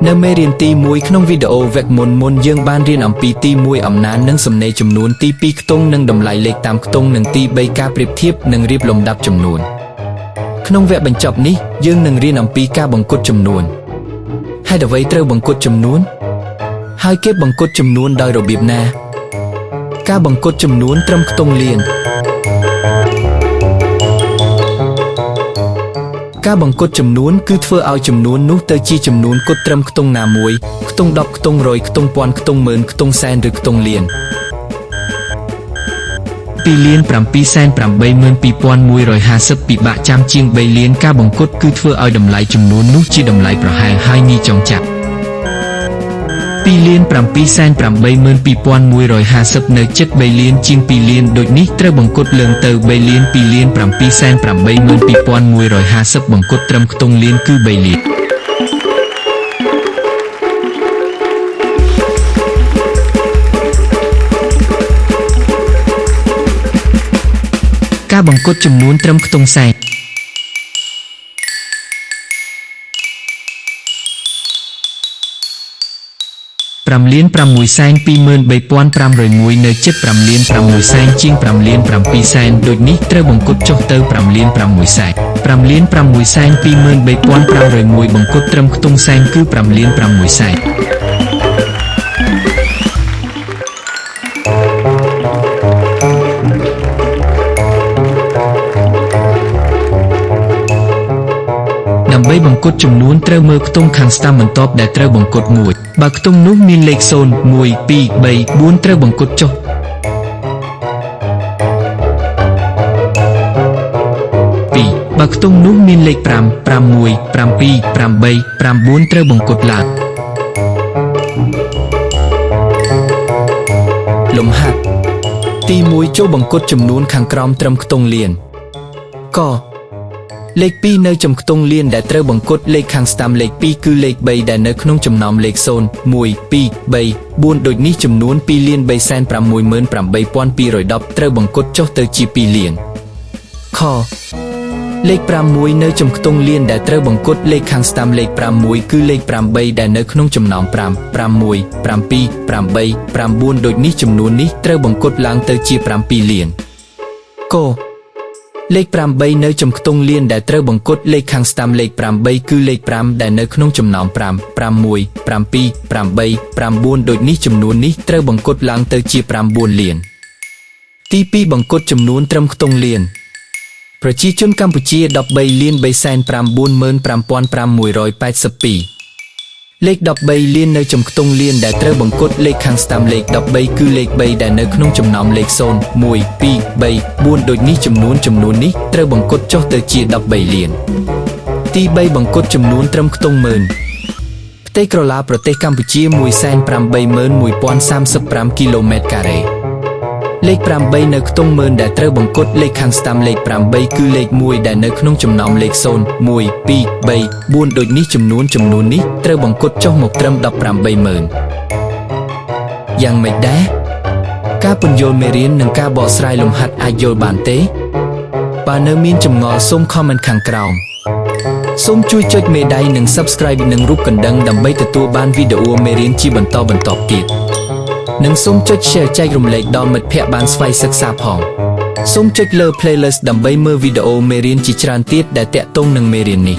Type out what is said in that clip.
នៅមេរៀនទី1ក្នុងវីដេអូវគ្គមុនយើងបានរៀនអំពីទី1អំណាចនិងសំណេរចំនួនទី2ខ្ទង់និងតម្លៃលេខតាមខ្ទង់និងទី3ការប្រៀបធៀបនិងរៀបលំដាប់ចំនួនក្នុងវគ្គបញ្ចប់នេះយើងនឹងរៀនអំពីការបង្គុតចំនួនហេតុអ្វីត្រូវបង្គុតចំនួនហើយគេបង្គុតចំនួនដោយរបៀបណាការបង្គុតចំនួនត្រឹមខ្ទង់លានការបង្គុតចំនួនគឺធ្វើឲ្យចំនួននោះទៅជាចំនួនគុតត្រឹមខ្ទង់ណាមួយខ្ទង់10ខ្ទង់100ខ្ទង់ពាន់ខ្ទង់ម៉ឺនខ្ទង់សែនឬខ្ទង់លាន2លាន7សែន82150ពិបាកចាំជាង3លានការបង្គុតគឺធ្វើឲ្យតម្លៃចំនួននោះជាតម្លៃប្រហែលហើយងាយចងចាំ2លាន7សែន82150នៅជិត3លានជាង2លានដូចនេះត្រូវបង្គុតលើងទៅ3លាន2លាន7សែន82150បង្គុតត្រឹមខ្ទង់លានគឺ3លានការបង្គុតចំនួនត្រឹមខ្ទង់សែន5លាន6សែន23501នៅជិត5លាន6សែនជាង5លាន7សែនដូចនេះត្រូវបង្គុតចុះទៅ5លាន6សែន5លាន6សែន23501បង្គុតត្រឹមខ្ទង់សែនគឺ5លាន6សែនដើម្បីបង្គុតចំនួនត្រូវមើលខ្ទង់ខាងស្ដាំបន្ទាប់ដែលត្រូវបង្គុតមួយបើខ្ទង់នោះមានលេខ0 1 2 3 4ត្រូវបង្គុតចុះ2បើខ្ទង់នោះមានលេខ5 6 7 8 9ត្រូវបង្គុតឡើងលំហាត់ទី1ចូលបង្គុតចំនួនខាងក្រោមត្រឹមខ្ទង់លានកលេខ2នៅចំខ្ទង់លានដែលត្រូវបង្គុតលេខខាងស្ដាំលេខ2គឺលេខ3ដែលនៅក្នុងចំណោមលេខ0 1 2 3 4ដូចនេះចំនួន2លាន3សែន68210ត្រូវបង្គុតចុះទៅជា2លានខលេខ6នៅចំខ្ទង់លានដែលត្រូវបង្គុតលេខខាងស្ដាំលេខ6គឺលេខ8ដែលនៅក្នុងចំណោម5 6 7 8 9ដូចនេះចំនួននេះត្រូវបង្គុតឡើងទៅជា7លានកលេខ8នៅចំខ្ទង់លានដែលត្រូវបង្គុតលេខខាងស្ដាំលេខ8គឺលេខ5ដែលនៅក្នុងចំណោម5 6 7 8 9ដូចនេះចំនួននេះត្រូវបង្គុតឡើងទៅជា9លានទី2បង្គុតចំនួនត្រឹមខ្ទង់លានប្រជាជនកម្ពុជា13លាន3សែន95582លេខ13លាននៅចំខ្ទង់លានដែលត្រូវបង្គុតលេខខាងស្ដាំលេខ13គឺលេខ3ដែលនៅក្នុងចំណោមលេខ0 1 2 3 4ដូចនេះចំនួននេះត្រូវបង្គុតចុះទៅជា13លានទី3បង្គុតចំនួនត្រឹមខ្ទង់ម៉ឺនផ្ទៃក្រឡាប្រទេសកម្ពុជា1,81035 គីឡូម៉ែត្រការ៉េលេខ8នៅខ្ទង់ម៉ឺនដែលត្រូវបង្គុតលេខខាងស្ដាំលេខ8គឺលេខ1ដែលនៅក្នុងចំណោមលេខ0 1 2 3 4ដូចនេះចំនួននេះត្រូវបង្គុតចុះមកត្រឹម180,000យ៉ាងម៉េចដែរការពន្យល់មេរៀននិងការបកស្រាយលំហាត់អាចយល់បានទេបើនៅមានចម្ងល់សូម comment ខាងក្រោមសូមជួយចុចមេដៃនិង subscribe និងរូបកណ្ដឹងដើម្បីទទួលបានវីដេអូមេរៀនជាបន្តទៀតនិងសូមចុច share ចែករំលែកដល់មិត្តភ័ក្តិបានស្វ័យសិក្សាផងសូមចុចលើ playlist ដើម្បីមើលវីដេអូមេរៀនជាច្រើនទៀតដែលទាក់ទងនឹងមេរៀននេះ